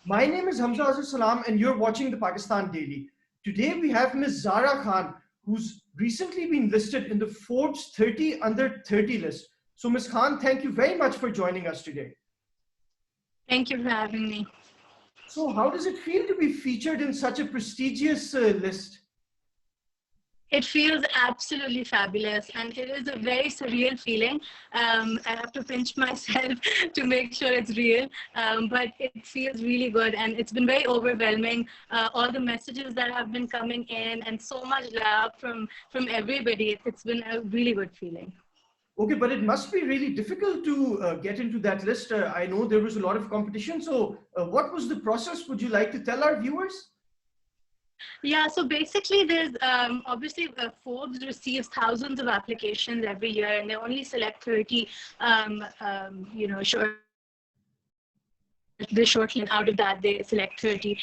My name is Hamza Azhar Salam, and you're watching the Pakistan Daily. Today we have Ms. Zara Khan, who's recently been listed in the Forbes 30 Under 30 list. So, Ms. Khan, thank you very much for joining us today. Thank you for having me. So, how does it feel to be featured in such a prestigious list? It feels absolutely fabulous, and it is a very surreal feeling. I have to pinch myself to make sure it's real, but it feels really good, and it's been very overwhelming. All the messages that have been coming in, and so much love from everybody. It's been a really good feeling. Okay, but it must be really difficult to get into that list. I know there was a lot of competition. So, what was the process? Would you like to tell our viewers? Yeah, so basically, there's obviously Forbes receives thousands of applications every year, and they only select 30, short the shortlist. Out of that, they select 30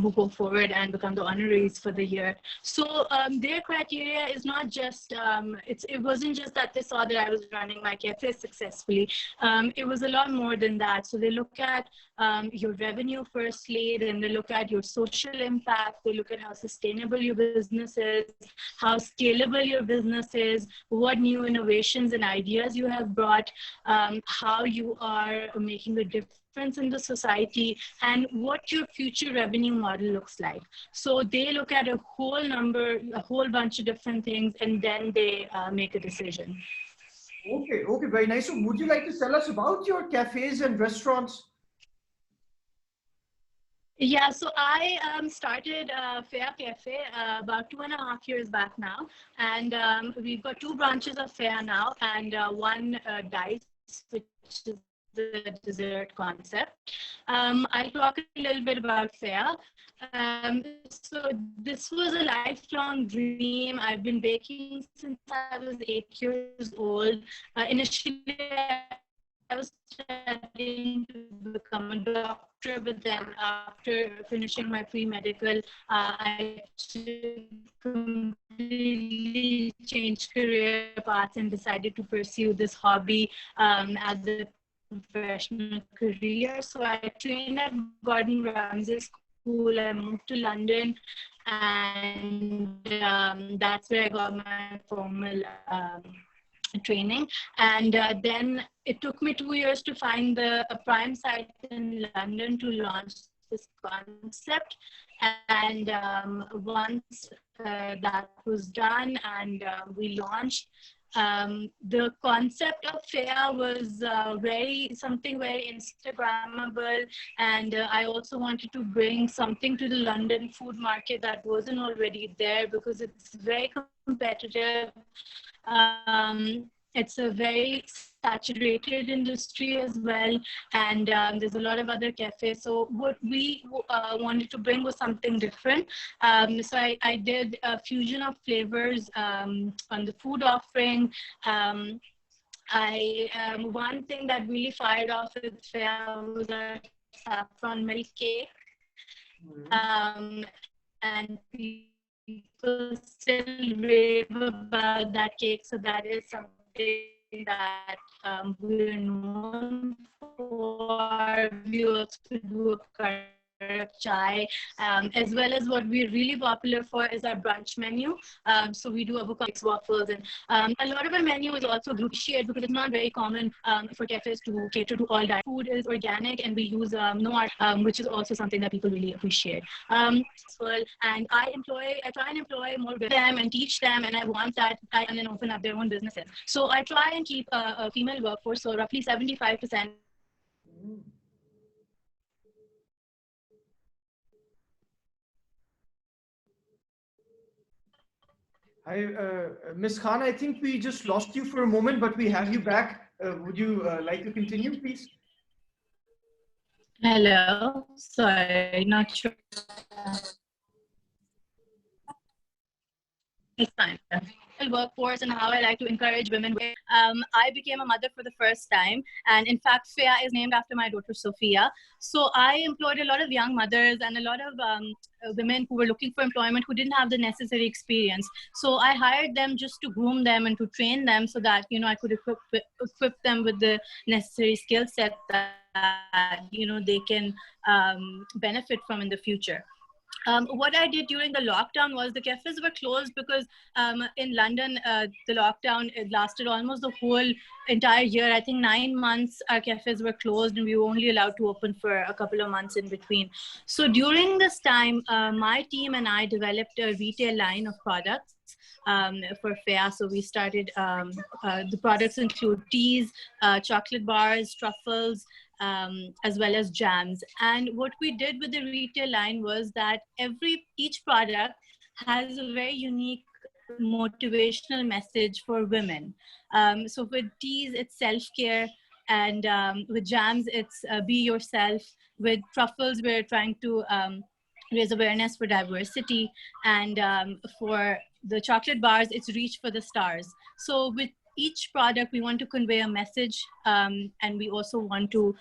who go forward and become the honorees for the year. So their criteria is not just, it wasn't just that they saw that I was running my cafe successfully. It was a lot more than that. So they look at your revenue firstly, then they look at your social impact, they look at how sustainable your business is, how scalable your business is, what new innovations and ideas you have brought, how you are making a difference in the society, and what your future revenue model looks like. So they look at a whole bunch of different things, and then they make a decision. Okay, very nice. So, would you like to tell us about your cafes and restaurants? Yeah, so I started Fair Cafe about 2.5 years back now, and we've got two branches of Fair now, and one Dice, which is the dessert concept. I'll talk a little bit about Fair. So this was a lifelong dream. I've been baking since I was 8 years old. Initially, I was studying to become a doctor, but then after finishing my pre-medical, I completely changed career paths and decided to pursue this hobby as a professional career. So I trained at Gordon Ramsay School. I moved to London, and that's where I got my formal training. And then it took me 2 years to find a prime site in London to launch this concept. And once that was done and we launched, the concept of Fair was something very Instagrammable, and I also wanted to bring something to the London food market that wasn't already there, because it's very competitive. It's a very saturated industry as well, and there's a lot of other cafes. So what we wanted to bring was something different. So I did a fusion of flavors on the food offering. One thing that really fired off with Fair was our saffron milk cake, and people still rave about that cake. So that is something that we're known for. We also do a chai, as well as what we're really popular for is our brunch menu. So we do avocado waffles, and a lot of our menu is also gluten-free, because it's not very common for cafes to cater to all diet. Food is organic, and we use no art, which is also something that people really appreciate. And I try and employ more with them and teach them, and I want that, and then open up their own businesses. So I try and keep a female workforce, so roughly 75%. Hi, Ms. Khan, I think we just lost you for a moment, but we have you back. Would you like to continue, please? Hello, sorry, not sure. It's fine. workforce and how I like to encourage women. I became a mother for the first time, and in fact, FEA is named after my daughter Sophia. So I employed a lot of young mothers and a lot of women who were looking for employment who didn't have the necessary experience. So I hired them just to groom them and to train them so that I could equip them with the necessary skill set that they can benefit from in the future. What I did during the lockdown was the cafes were closed because in London, the lockdown, it lasted almost the whole entire year. I think 9 months our cafes were closed and we were only allowed to open for a couple of months in between. So during this time, my team and I developed a retail line of products for FEA. So we started, the products include teas, chocolate bars, truffles, as well as jams. And what we did with the retail line was that each product has a very unique motivational message for women. So with teas, it's self-care, and with jams, it's be yourself. With truffles, we're trying to raise awareness for diversity, and for the chocolate bars, it's reach for the stars. So with each product, we want to convey a message, and we also want to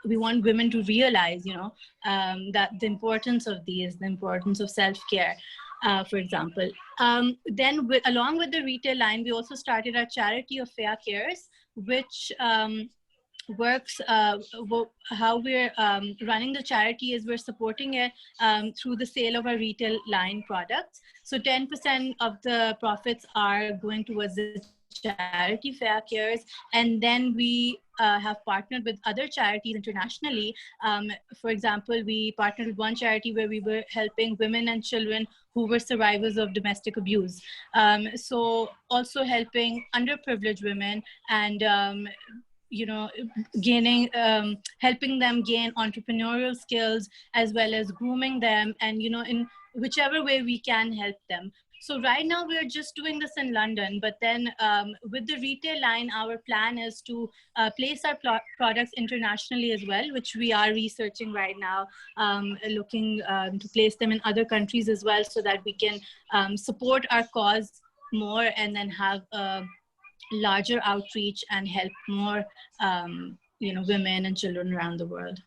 we want women to realize, that the importance of these, the importance of self-care, for example. Then, along with the retail line, we also started our charity of FEA Cares, which works, how we're running the charity is we're supporting it through the sale of our retail line products. So 10% of the profits are going towards the charity FEA Cares, and then we have partnered with other charities internationally. For example, we partnered with one charity where we were helping women and children who were survivors of domestic abuse. So also helping underprivileged women and helping them gain entrepreneurial skills, as well as grooming them, and in whichever way we can help them. So right now we're just doing this in London, but then with the retail line, our plan is to place our products internationally as well, which we are researching right now, looking to place them in other countries as well, so that we can support our cause more and then have a larger outreach and help more women and children around the world.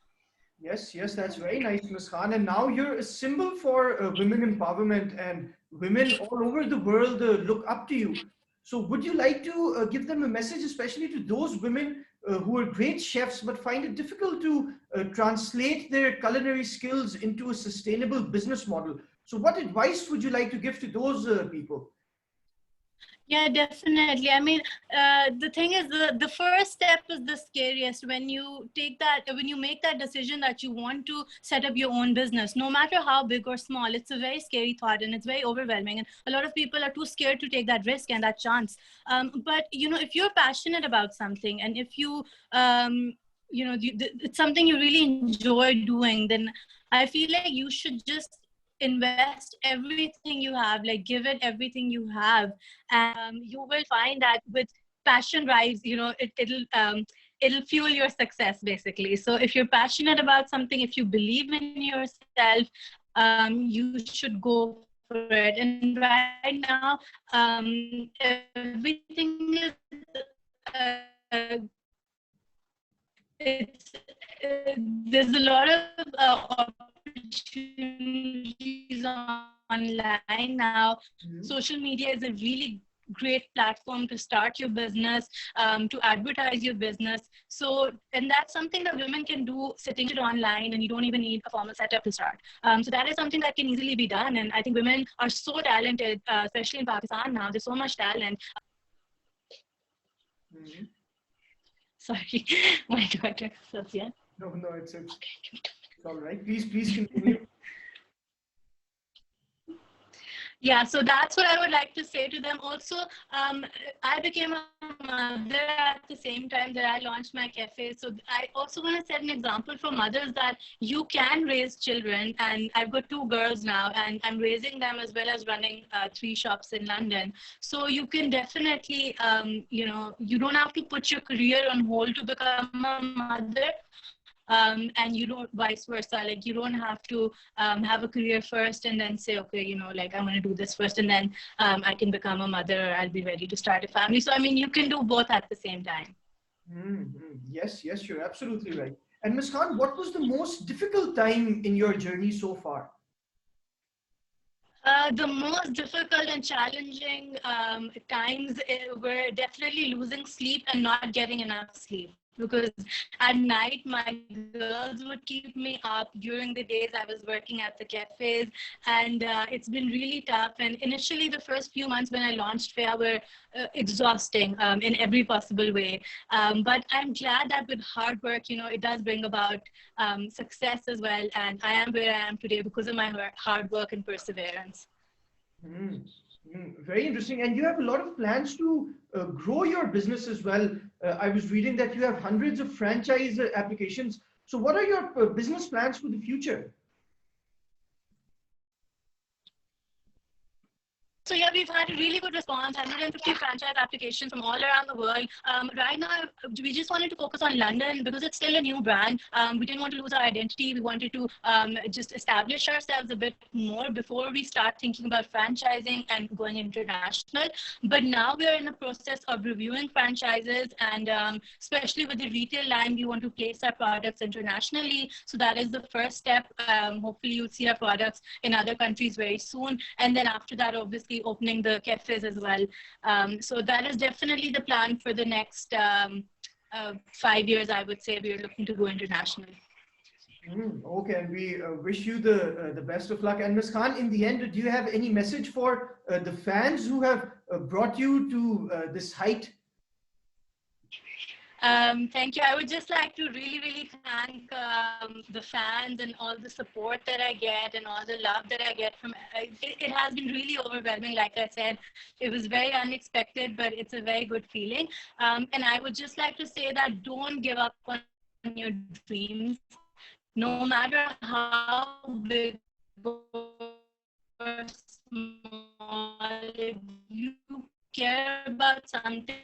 Yes, that's very nice, Ms. Khan. And now you're a symbol for women empowerment, and women all over the world look up to you. So would you like to give them a message, especially to those women who are great chefs but find it difficult to translate their culinary skills into a sustainable business model? So what advice would you like to give to those people? Yeah, definitely. I mean, the thing is, the first step is the scariest. When you make that decision that you want to set up your own business, no matter how big or small, it's a very scary thought and it's very overwhelming. And a lot of people are too scared to take that risk and that chance. But, if you're passionate about something, and if it's something you really enjoy doing, then I feel like you should just invest everything you have, like give it everything you have, and you will find that with passion drives, it'll fuel your success, basically. So if you're passionate about something, if you believe in yourself, you should go for it. And right now, everything is there's a lot of opportunities online now. Mm-hmm. Social media is a really great platform to start your business, to advertise your business. So, and that's something that women can do sitting online, and you don't even need a formal setup to start. So that is something that can easily be done. And I think women are so talented, especially in Pakistan now. There's so much talent. Mm-hmm. Sorry, my daughter, Sophia. No, it's all right. Please continue. Yeah, so that's what I would like to say to them. Also, I became a mother at the same time that I launched my cafe. So I also want to set an example for mothers that you can raise children. And I've got 2 girls now, and I'm raising them as well as running 3 shops in London. So you can definitely, you don't have to put your career on hold to become a mother. and you don't vice versa. Like you don't have to have a career first and then say, okay, you know, like I'm going to do this first and then I can become a mother, or I'll be ready to start a family. So I mean, you can do both at the same time. Yes, yes, you're absolutely right. And Ms. Khan, what was the most difficult time in your journey so far? The most difficult and challenging times were definitely losing sleep and not getting enough sleep. Because at night, my girls would keep me up during the days I was working at the cafes. And it's been really tough. And initially, the first few months when I launched Faya were exhausting in every possible way. But I'm glad that with hard work, you know, it does bring about success as well. And I am where I am today because of my hard work and perseverance. Very interesting. And you have a lot of plans to grow your business as well. I was reading that you have hundreds of franchise applications. So, what are your business plans for the future? So yeah, we've had a really good response, 150 franchise applications from all around the world. Right now, we just wanted to focus on London because it's still a new brand. We didn't want to lose our identity. We wanted to just establish ourselves a bit more before we start thinking about franchising and going international. But now we are in the process of reviewing franchises, and especially with the retail line, we want to place our products internationally. So that is the first step. Hopefully you'll see our products in other countries very soon. And then after that, obviously, opening the cafes as well. So that is definitely the plan for the next 5 years, I would say. We're looking to go international. Okay, and we wish you the best of luck. And Ms. Khan, in the end, do you have any message for the fans who have brought you to this height? Thank you. I would just like to really, really thank the fans and all the support that I get and all the love that I get from it has been really overwhelming. Like I said, it was very unexpected, but it's a very good feeling. And I would just like to say that don't give up on your dreams, no matter how big or small. If you care about something,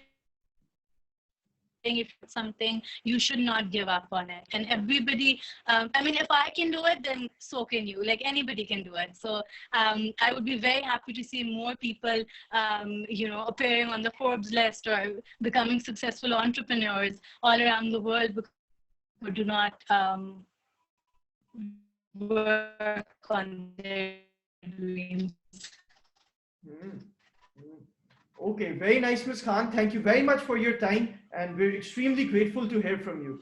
if it's something, you should not give up on it. And everybody, I mean, if I can do it, then so can you. Like anybody can do it. So I would be very happy to see more people, you know, appearing on the Forbes list or becoming successful entrepreneurs all around the world who do not work on their dreams. Okay, very nice, Ms. Khan. Thank you very much for your time, and we're extremely grateful to hear from you.